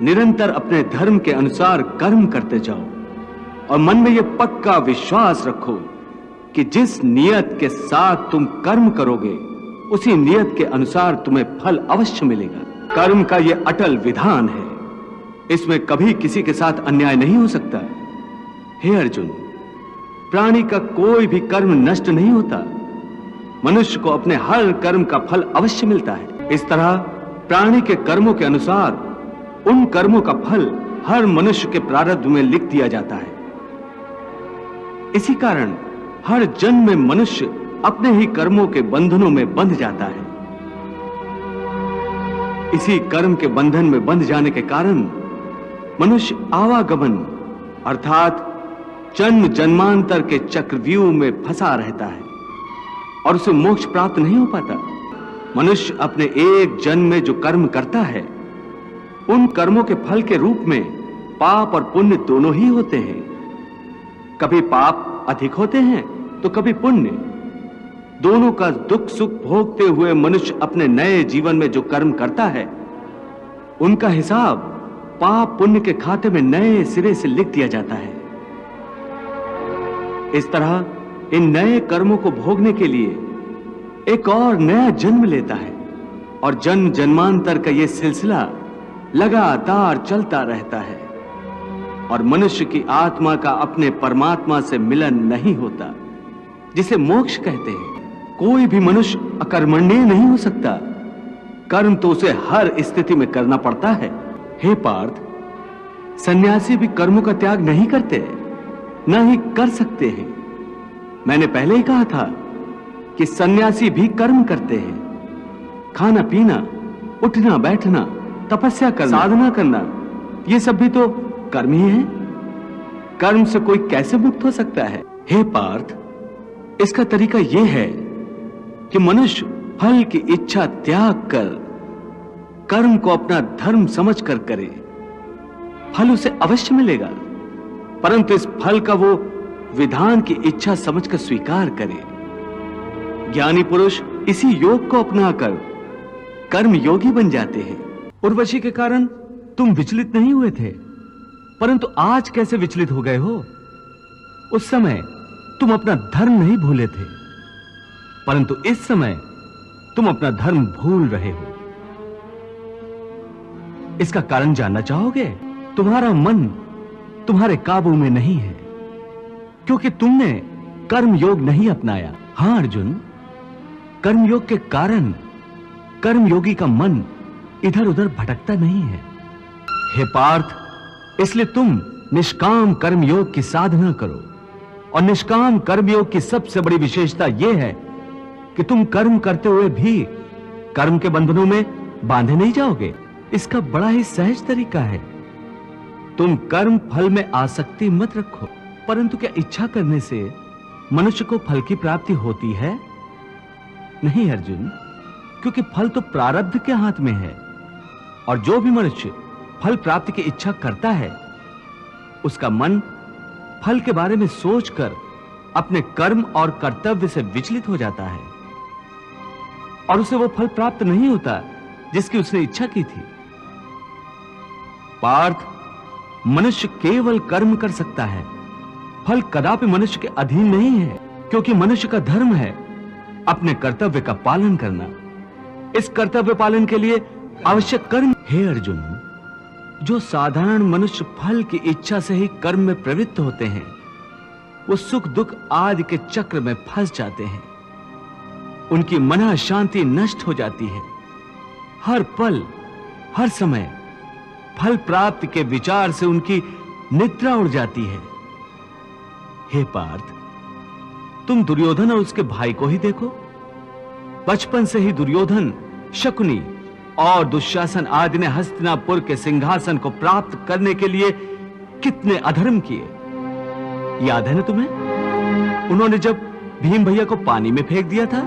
निरंतर अपने धर्म के अनुसार कर्म करते जाओ और मन में यह पक्का विश्वास रखो कि जिस नियत के साथ तुम कर्म करोगे उसी नियत के अनुसार तुम्हें फल अवश्य मिलेगा। कर्म का यह अटल विधान है, इसमें कभी किसी के साथ अन्याय नहीं हो सकता। हे अर्जुन, प्राणी का कोई भी कर्म नष्ट नहीं होता। मनुष्य को अपने हर कर्म का फल अवश्य मिलता है। इस तरह प्राणी के कर्मों के अनुसार उन कर्मों का फल हर मनुष्य के प्रारब्ध में लिख दिया जाता है। इसी कारण हर जन्म में मनुष्य अपने ही कर्मों के बंधनों में बंध जाता है। इसी कर्म के बंधन में बंध जाने के कारण मनुष्य आवागमन अर्थात जन्म जन्मांतर के चक्रव्यूह में फंसा रहता है और उसे मोक्ष प्राप्त नहीं हो पाता। मनुष्य अपने एक जन्म में जो कर्म करता है उन कर्मों के फल के रूप में पाप और पुण्य दोनों ही होते हैं। कभी पाप अधिक होते हैं तो कभी पुण्य। दोनों का दुख सुख भोगते हुए मनुष्य अपने नए जीवन में जो कर्म करता है उनका हिसाब पाप पुण्य के खाते में नए सिरे से लिख दिया जाता है। इस तरह इन नए कर्मों को भोगने के लिए एक और नया जन्म लेता है और जन्म जन्मांतर का यह सिलसिला लगातार चलता रहता है और मनुष्य की आत्मा का अपने परमात्मा से मिलन नहीं होता, जिसे मोक्ष कहते हैं। कोई भी मनुष्य अकर्मण्य नहीं हो सकता। कर्म तो उसे हर स्थिति में करना पड़ता है। हे पार्थ, सन्यासी भी कर्मों का त्याग नहीं करते, न ही कर सकते हैं। मैंने पहले ही कहा था कि सन्यासी भी कर्म करते हैं। खाना पीना, उठना बैठना, तपस्या करना, साधना करना, ये सब भी तो कर्म ही है। कर्म से कोई कैसे मुक्त हो सकता है? हे पार्थ, इसका तरीका यह है कि मनुष्य फल की इच्छा त्याग कर कर्म को अपना धर्म समझकर करे। फल उसे अवश्य मिलेगा, परंतु इस फल का वो विधान की इच्छा समझकर स्वीकार करे। ज्ञानी पुरुष इसी योग को अपनाकर कर्म योगी बन जाते हैं। उर्वशी के कारण तुम विचलित नहीं हुए थे, परंतु आज कैसे विचलित हो गए हो? उस समय तुम अपना धर्म नहीं भूले थे, परंतु इस समय तुम अपना धर्म भूल रहे हो। इसका कारण जानना चाहोगे? तुम्हारा मन तुम्हारे काबू में नहीं है, क्योंकि तुमने कर्म योग नहीं अपनाया। हां अर्जुन, कर्म योग के कारण कर्मयोगी का मन इधर उधर भटकता नहीं है। हे पार्थ, इसलिए तुम निष्काम कर्मयोग की साधना करो। और निष्काम कर्मयोग की सबसे बड़ी विशेषता यह है कि तुम कर्म करते हुए भी कर्म के बंधनों में बांधे नहीं जाओगे। इसका बड़ा ही सहज तरीका है। तुम कर्म फल में आसक्ति मत रखो। परंतु क्या इच्छा करने से मनुष्य को फल की प्राप्ति होती है? नहीं अर्जुन, क्योंकि फल तो प्रारब्ध के हाथ में है। और जो भी मनुष्य फल प्राप्ति की इच्छा करता है उसका मन फल के बारे में सोचकर अपने कर्म और कर्तव्य से विचलित हो जाता है और उसे वो फल प्राप्त नहीं होता जिसकी उसने इच्छा की थी। पार्थ, मनुष्य केवल कर्म कर सकता है, फल कदापि मनुष्य के अधीन नहीं है, क्योंकि मनुष्य का धर्म है अपने कर्तव्य का पालन करना। इस कर्तव्य पालन के लिए आवश्यक कर्म। हे अर्जुन, जो साधारण मनुष्य फल की इच्छा से ही कर्म में प्रवृत्त होते हैं वो सुख दुख आदि के चक्र में फंस जाते हैं। उनकी मन शांति नष्ट हो जाती है। हर पल हर समय फल प्राप्ति के विचार से उनकी निद्रा उड़ जाती है। हे पार्थ, तुम दुर्योधन और उसके भाई को ही देखो। बचपन से ही दुर्योधन, शकुनी और दुशासन आदि ने हस्तिनापुर के सिंहासन को प्राप्त करने के लिए कितने अधर्म किए, याद है ना तुम्हें? उन्होंने जब भीम भैया को पानी में फेंक दिया था